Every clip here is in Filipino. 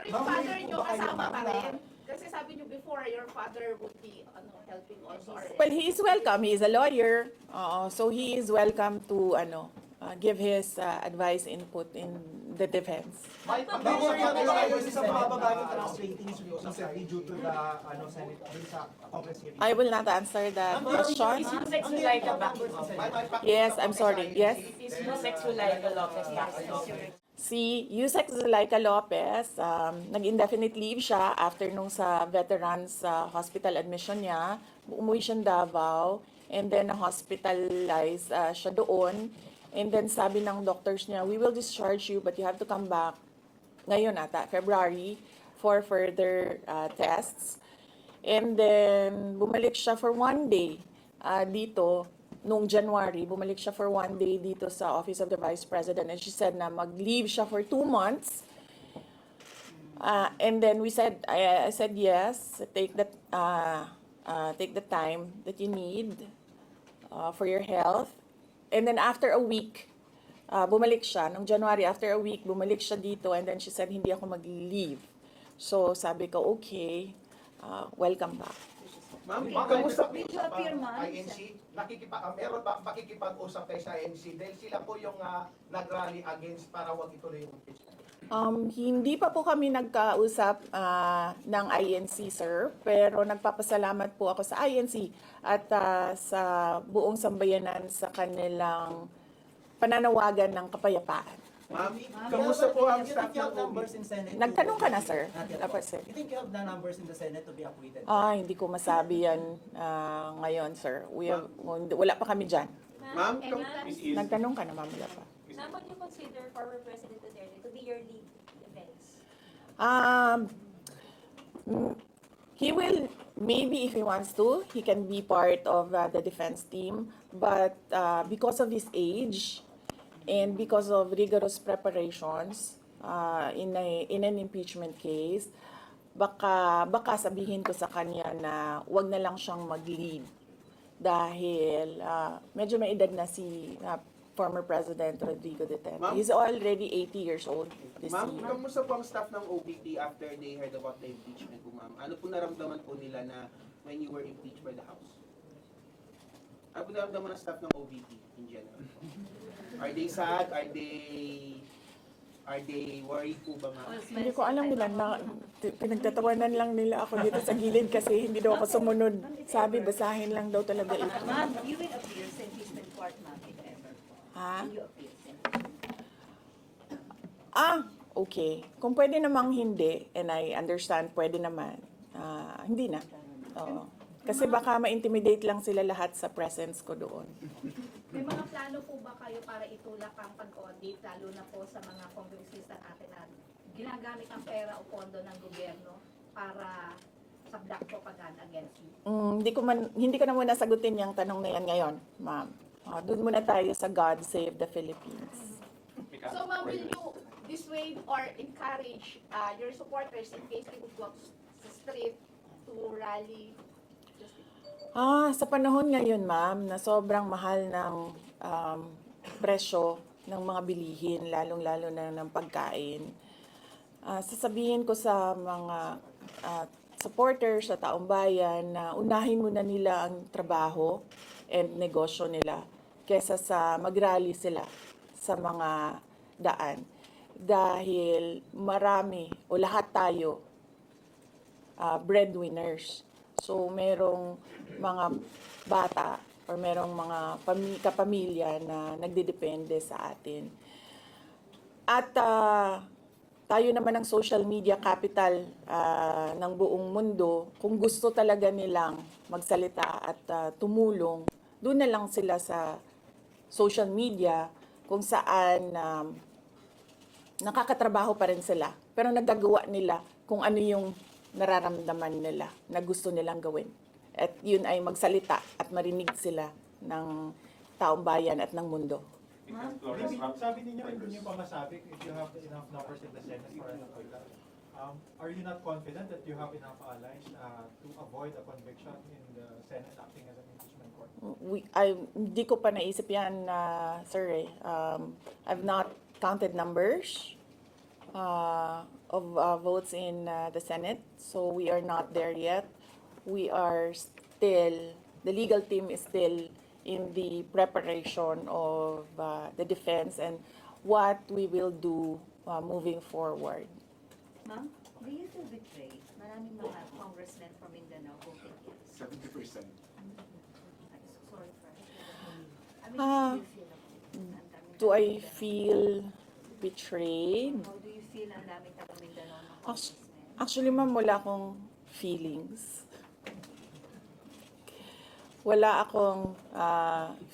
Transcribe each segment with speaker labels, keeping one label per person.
Speaker 1: Pero yung father nyo kasama pa rin. Kasi sabi nyo before, your father would be helping also.
Speaker 2: Well, he is welcome. He is a lawyer. So he is welcome to give his advice, input in the defense.
Speaker 3: Ma'am, ayaw sa mababa ng trust ratings recently due to the Senate sa Congress hearing.
Speaker 2: I will not answer that question.
Speaker 4: Is Yusek Zulaika back?
Speaker 2: Yes, I'm sorry. Yes.
Speaker 4: Is Yusek Zulaika Lopez back in the hearing?
Speaker 2: Si Yusek Zulaika Lopez, nag-indefinite leave siya after nung sa veterans hospital admission niya. Umuwi siya ng Davao and then hospitalized siya doon. And then sabi ng doctors niya, we will discharge you but you have to come back ngayon ata, February, for further tests. And then bumalik siya for one day dito. Noong January, bumalik siya for one day dito sa Office of the Vice President and she said na mag-leave siya for 2 months. And then I said yes, take the time that you need for your health. And then after a week, bumalik siya. Noong January, after a week, bumalik siya dito and then she said hindi ako mag-leave. So sabi ko, okay, welcome back.
Speaker 5: Ma'am,
Speaker 6: Kamusta
Speaker 5: kamusta
Speaker 6: po sa
Speaker 5: INC? Meron ba pakikipag-usap kayo sa INC? Dahil sila po yung nag-rally against para wag ituloy yung impeachment.
Speaker 2: Hindi pa po kami nagkausap ng INC, sir. Pero nagpapasalamat po ako sa INC at sa buong sambayanan sa kanilang pananawagan ng kapayapaan.
Speaker 5: Ma'am, kamusta po ang staff ng
Speaker 3: numbers in Senate?
Speaker 2: Nagtanong ka na, sir?
Speaker 3: Not yet
Speaker 2: Dapat,
Speaker 3: po.
Speaker 2: sir.
Speaker 3: You think you have the numbers in the Senate to be acquitted?
Speaker 2: Hindi ko masabi yan ngayon, sir. Wala pa kami dyan.
Speaker 5: Ma'am,
Speaker 2: Nagtanong ka na, ma'am. Wala pa.
Speaker 7: Ma'am, would you consider former President Duterte to be your lead defense?
Speaker 2: He will, maybe if he wants to, he can be part of the defense team. But because of his age and because of rigorous preparations in an impeachment case, baka sabihin ko sa kanya na wag na lang siyang mag-lead dahil medyo may edad na si former President Rodrigo Duterte.
Speaker 5: Ma'am?
Speaker 2: He's already 80 years old this
Speaker 5: ma'am,
Speaker 2: year.
Speaker 5: kamusta po ang staff ng OVP after they heard about the impeachment po, ma'am? Ano po naramdaman po nila na when you were impeached by the House? Ano po naramdaman ng staff ng OVP in general? Are they sad? Are they worried po ba, ma'am?
Speaker 2: Hindi ko alam nila na pinagtatawanan lang nila ako dito sa gilid kasi hindi daw ako sumunod. Sabi, basahin lang daw talaga ito.
Speaker 6: Ma'am, you will appear sa impeachment court, ma'am, if ever.
Speaker 2: Ha?
Speaker 6: Will you appear sa
Speaker 2: Okay. Kung pwede namang hindi, and I understand, pwede naman. Hindi na. Oo. Kasi baka ma-intimidate lang sila lahat sa presence ko doon.
Speaker 1: May mga plano po ba kayo para itulak ang pag-audit, lalo na po sa mga kongresista natin na ginagamit ang pera o pondo ng gobyerno para subject propaganda against you?
Speaker 2: Hindi ko na muna sagutin yung tanong na yan ngayon, ma'am. Doon muna tayo sa God Save the Philippines.
Speaker 1: So ma'am, will you dissuade or encourage your supporters in case they would go sa street to rally?
Speaker 2: Sa panahon ngayon, ma'am, na sobrang mahal ng presyo ng mga bilihin, lalong-lalo na ng pagkain, sasabihin ko sa mga supporters sa taong bayan na unahin muna nila ang trabaho and negosyo nila kesa sa mag-rally sila sa mga daan. Dahil marami o lahat tayo breadwinners. So, merong mga bata or merong mga kapamilya na nagdidepende sa atin. At tayo naman ang social media capital ng buong mundo. Kung gusto talaga nilang magsalita at tumulong, doon na lang sila sa social media kung saan nakakatrabaho pa rin sila. Pero nagagawa nila kung ano yung nararamdaman nila na gusto nilang gawin. At yun ay magsalita at marinig sila ng taong bayan at ng mundo.
Speaker 8: Sabi ninyo, hindi niyo pa masabi if you have enough numbers in the Senate for an acquittal. Are you not confident that you have enough allies to avoid a conviction in the Senate acting as an impeachment court?
Speaker 2: Hindi ko pa naisip yan, sir. I've not counted numbers. votes in the Senate. So we are not there yet. We are still, the legal team is still in the preparation of the defense and what we will do moving forward.
Speaker 6: Ma'am, do you feel betrayed? Maraming mga congressmen from Mindanao voted yes.
Speaker 9: 70%.
Speaker 6: Sorry for I mean,
Speaker 2: Ah,
Speaker 6: how do you feel about it? Ang daming
Speaker 2: Do I
Speaker 6: taga-Mindanao.
Speaker 2: feel betrayed?
Speaker 6: How do you feel ang daming taga-Mindanao na
Speaker 2: Actu-
Speaker 6: congressmen?
Speaker 2: Actually, ma'am, wala akong feelings. Wala akong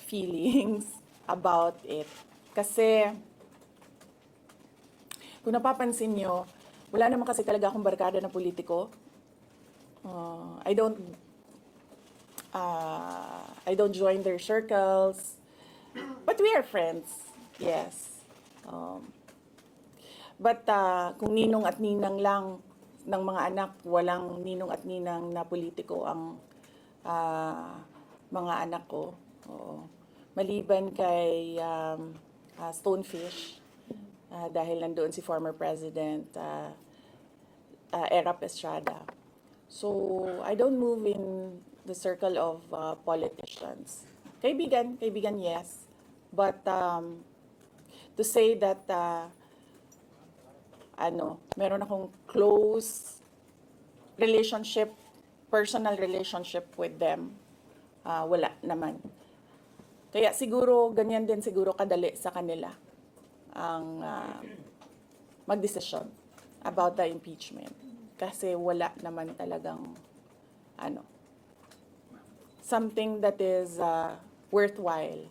Speaker 2: feelings about it. Kasi, kung napapansin nyo, wala naman kasi talaga akong barkada na politiko. I don't join their circles. But we are friends. Yes. But kung ninong at ninang lang ng mga anak, walang ninong at ninang na politiko ang mga anak ko. Oo. Maliban kay Stonefish, dahil nandoon si former President Erap Estrada. So, I don't move in the circle of politicians. Kaibigan, yes. But to say that meron akong close relationship, personal relationship with them, wala naman. Kaya siguro, ganyan din siguro kadali sa kanila ang magdesisyon about the impeachment. Kasi wala naman talagang something that is worthwhile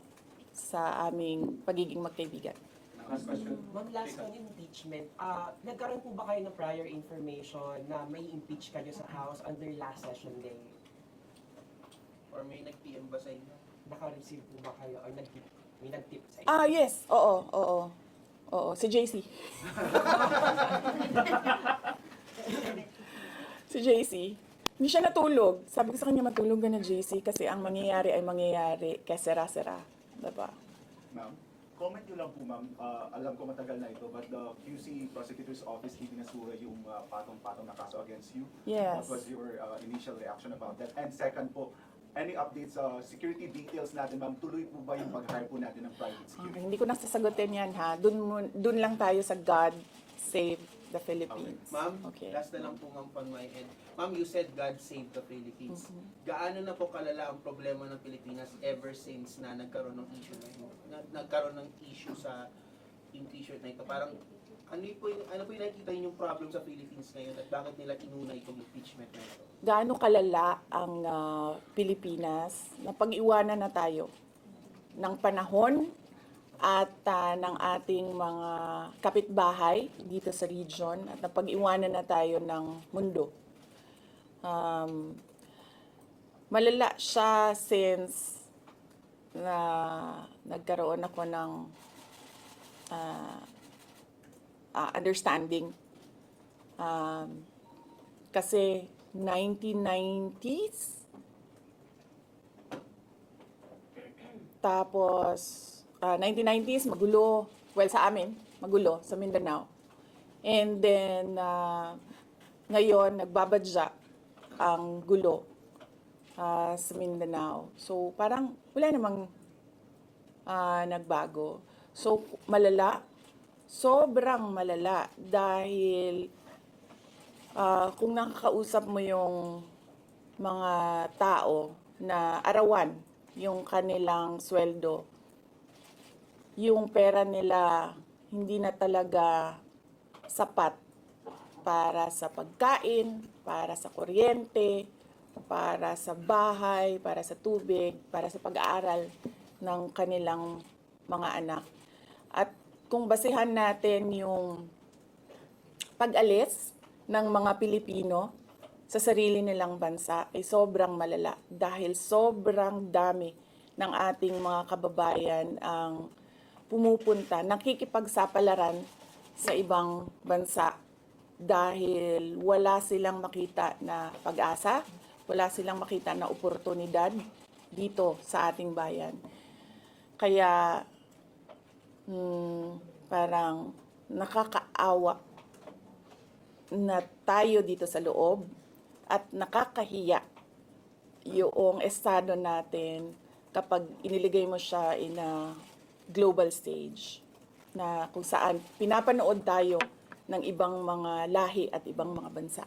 Speaker 2: sa aming pagiging magkaibigan.
Speaker 4: Last question. Ma'am, last on impeachment. Nagkaroon po ba kayo ng prior information na may impeach kayo sa House under last session day?
Speaker 5: Or may nag-PM ba sa inyo?
Speaker 4: Naka-receive po ba kayo or may nag-tip sa inyo?
Speaker 2: Yes. Oo. Si JC. Si JC. Hindi siya natulog. Sabi ko sa kanya, matulog ka na, JC, kasi ang mangyayari ay mangyayari kay sera-sera. Diba?
Speaker 9: Ma'am, comment nyo lang po, ma'am. Alam ko matagal na ito, but the QC Prosecutor's Office ibinasura yung patong-patong na kaso against you.
Speaker 2: Yes.
Speaker 9: What was your initial reaction about that? And second po, any updates sa security details natin, ma'am? Tuloy po ba yung pag-hire po natin ng private security?
Speaker 2: Hindi ko nasasagutin yan, ha? Dun lang tayo sa God Save the Philippines.
Speaker 5: Ma'am,
Speaker 2: Okay.
Speaker 5: last na lang po ma'am from my end. Ma'am, you said God save the Philippines. Gaano na po kalala ang problema ng Pilipinas ever since na nagkaroon ng issue na ito? Nagkaroon ng issue sa impeachment na ito? Parang ano po yung nakikita yung problem sa Philippines ngayon at bakit nila inuna itong impeachment na ito?
Speaker 2: Gaano kalala ang Pilipinas na pag-iwanan na tayo ng panahon at ng ating mga kapitbahay dito sa region at napag-iwanan na tayo ng mundo. Malala siya since na nagkaroon ako ng understanding. Kasi 1990s, tapos 1990s, magulo. Well, sa amin, magulo, sa Mindanao. And then, ngayon, nagbabadya ang gulo sa Mindanao. So, parang wala namang nagbago. So, malala. Sobrang malala. Dahil kung nakakausap mo yung mga tao na arawan yung kanilang sweldo, yung pera nila hindi na talaga sapat para sa pagkain, para sa kuryente, para sa bahay, para sa tubig, para sa pag-aaral ng kanilang mga anak. At kung basehan natin yung pag-alis ng mga Pilipino sa sarili nilang bansa ay sobrang malala dahil sobrang dami ng ating mga kababayan ang pumupunta, nakikipagsapalaran sa ibang bansa dahil wala silang makita na pag-asa, wala silang makita na oportunidad dito sa ating bayan. Kaya parang nakakaawa na tayo dito sa loob at nakakahiya yung estado natin kapag iniligay mo siya in a global stage na kung saan pinapanood tayo ng ibang mga lahi at ibang mga bansa.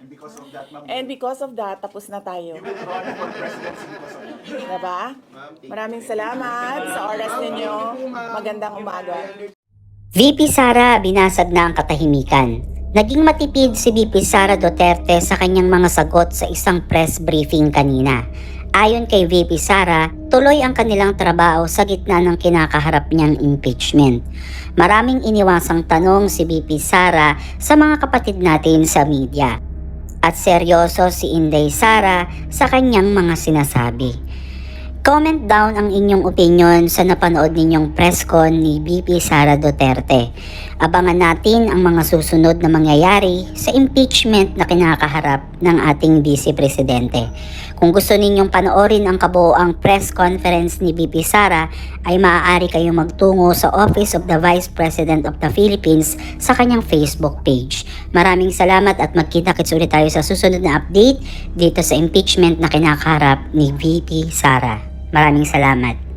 Speaker 9: And because of that, ma'am,
Speaker 2: And because of that, tapos na tayo.
Speaker 9: you will run for presidency because of that.
Speaker 2: Diba?
Speaker 5: Ma'am, thank you.
Speaker 2: Maraming salamat sa oras ninyo. Magandang umaga.
Speaker 10: VP Sara, binasag na ang katahimikan. Naging matipid si VP Sara Duterte sa kanyang mga sagot sa isang press briefing kanina. Ayon kay VP Sara, tuloy ang kanilang trabaho sa gitna ng kinakaharap niyang impeachment. Maraming iniwasang tanong si VP Sara sa mga kapatid natin sa media. At seryoso si Inday Sara sa kanyang mga sinasabi. Comment down ang inyong opinion sa napanood ninyong press con ni VP Sara Duterte. Abangan natin ang mga susunod na mangyayari sa impeachment na kinakaharap ng ating Vice Presidente. Kung gusto ninyong panoorin ang kabuoang press conference ni VP Sara, ay maaari kayong magtungo sa Office of the Vice President of the Philippines sa kanyang Facebook page. Maraming salamat at magkita-kits ulit tayo sa susunod na update dito sa impeachment na kinakaharap ni VP Sara. Maraming salamat.